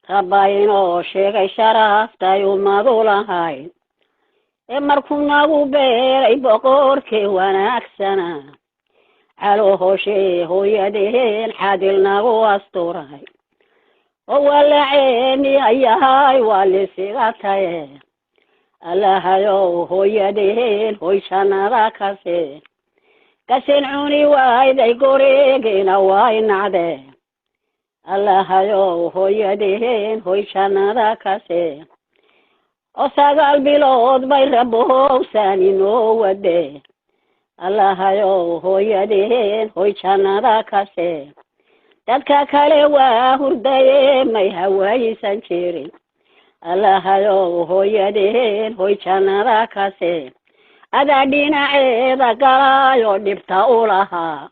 rabayno sheegay sharaftay ummadu lahayd markuu nagu beeray boqorkii wanaagsana calo hooshe hooyadeen xadil nagu asturay oo walaceeni ayahay waa lisigatay allahayow hooyadeen hoy jannada kase kasin cuni waayday goreegina way nacdee allahayow hooyadeen hoy jannada kase oo 9 bilood bay rabowsan inoo wade allahayow hooyadeen hoy jannada kase dadka kale waa hurdaye may hawaysan jirin allahayow hooyadeen hoy jannada kase adaa dhinaceeda galaayo dhibta u lahaa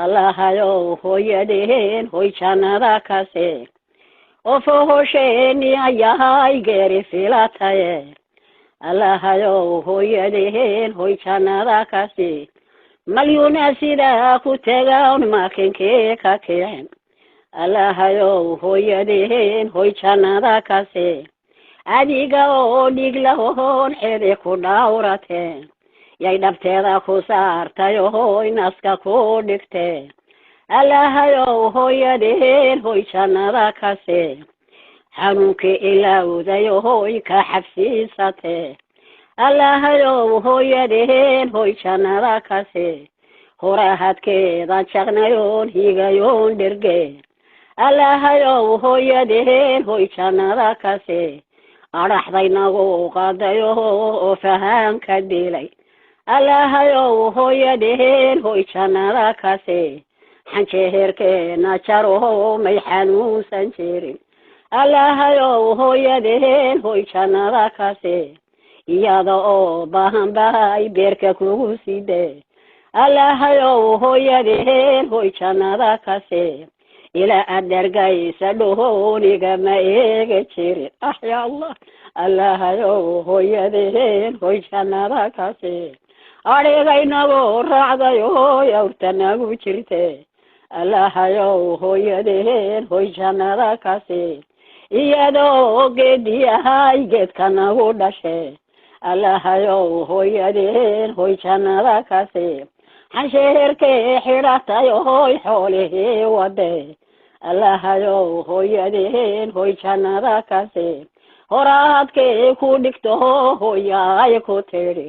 allahayow hooyadeen hoy jannada kase oo fohosheeni ayahay geeri filataye allahayow hooyadeen hoy jannada kase malyuuna sidaa ku tegaan makinkee ka kicin allahayow hooyadeen hoy jannada kase adiga oo dhig lahoon xede ku dhawrateen yay dhabteeda ku saartay hoy naska ku dhigtee allahayow hooyadeen hoy jannada kase xanuunkii ilowday hoy ka xabsiisatee allahayow hooyadeen hoy jannada kase horahadkeeda jaqnayoon higayoon dherge allahayow hooyadeen hoy jannada kase adhaxday nagu qadayo oo fahaanka dilay allahayow hooyadeen hoy jannada kase xanjeherkeena jaro may xanuunsan jirin allahayow hooyadeen hoy jannada kase iyada oo baahan bahay beerka kugu sidee allahayow hooyadeen hoy jannada kase ilaa aad dhargaysa dhooniga ma eega jirin ya allah allahayow hooyadeen hoy jannada kase adhigaynagu raacday hoy awrta nagu jirte allahayow hooyadeen hoy jannada kase iyadoo geediyahay geedka nagu dhashe allahayow hooyadeen hoy jannada kase xansheerkee xidhatay hoy xoolihii wade allahayow hooyadeen hoy jannada kase horaadkee ku dhigto hooyaay ku tidhi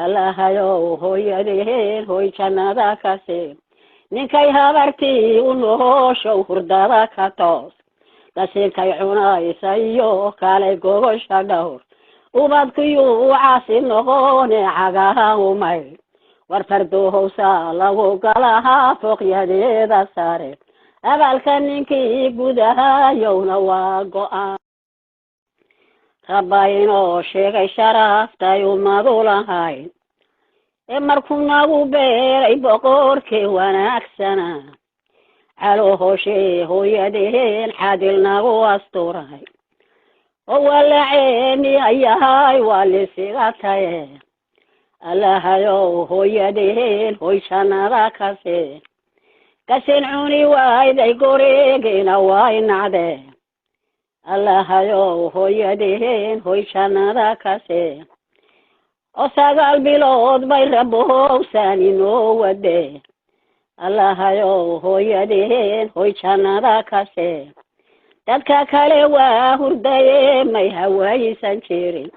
allahayow hooyadeen hoy jannada kase ninkay habartii u nooshow hurdada ka toos qasinkay cunaysa iyo kale gogosha dhowr ubadkiyuu caasi noqone cagaha umay war fardohowsa lagu galahaa fooqyadeeda sare abaalka ninkii gudahayowna waa go-aan rabayno sheegay sharaftay ummadu lahayd markuu nagu beeray boqorkii wanaagsana calo hooshe hooyadeen xadil nagu asturay oo walaceeni ayahay waa lisigatay allahayow hooyadeen hoy jannada kase kasin cuni waayday goreegina way nacdee allahayow hooyadeen hoy jannada kase oo 9 bilood bay rabowsan inoo wade allahayow hooyadeen hoy jannada kase dadka kale waa hurdaye may hawaysan jirin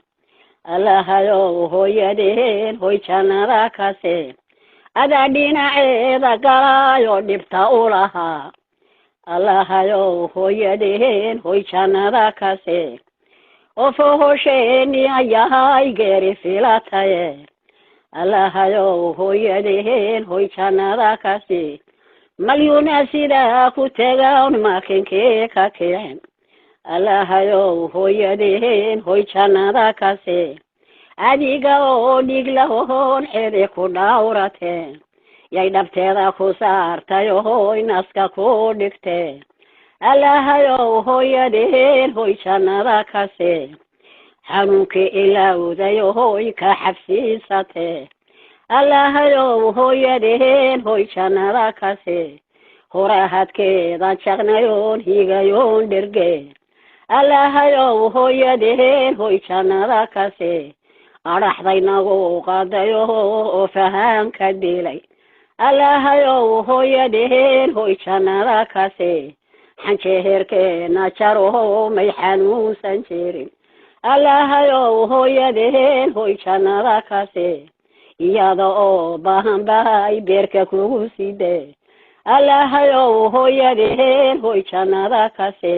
allahayow hooyadeen hoy jannada kase adaa dhinaceeda galaayo dhibta u lahaa allahayow hooyadeen hoy jannada kase oo fohosheeni ayahay geeri filataye allahayow hooyadeen hoy jannada kase malyuuna sidaa ku tegaan makinkee ka kicin allahayow hooyadeen hoy jannada kase adiga oo dhig lahoon xede ku dhawrateen yay dhabteeda ku saartay hoy naska ku dhigtee allahayow hooyadeen hoy jannada kase xanuunkii ilowday hoy ka xabsiisatee allahayow hooyadeen hoy jannada kase horahadkeeda jaqnayoon higayoon dherge allahayow hooyadeen hoy jannada kase adhaxdaynagu qaadayo oo fahaanka dilay allahayow hooyadeen hoy jannada kase xanjeerkeena jaro may xanuunsan jirin allahayow hooyadeen hoy jannada kase iyada oo baahan bahay beerka kugu sidee allahayow hooyadeen hoy jannada kase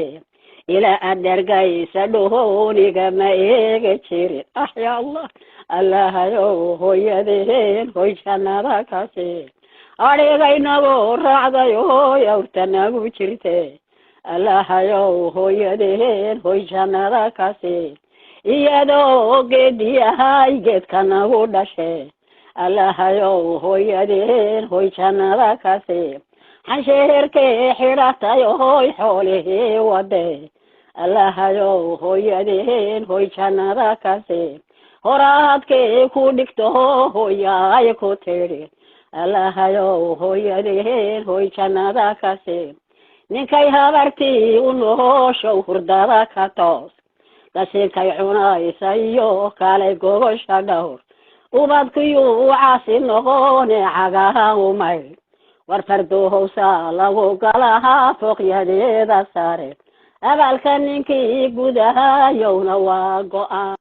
ila adargaysa dhooniga ma eega jirin ya allah allahayow hooyadeen hoy jannada kase adhigaynagu raacdayo yawrtanagu jirte allahayow hooyadeen hoy jannada kase iyadoo geediyahay geedkanagu dhashe allahayow hooyadeen hoy jannada kase xansheerkee xidhatay hoy xoolihii wade allahayow hooyadeen hoy jannada kase horaadkee ku dhigto hooyaay ku tidhi allahayow hooyadeen hoy jannada kase ninkay habartii u nooshow hurdada ka toos qashinkay cunaysa iyo kalay gogosha dhowr ubadkiyuu caasi noqone cagahan umay war fardohowsa lagu galahaa fooqyadeeda sare abaalka ninkii gudahayowna waa go-aan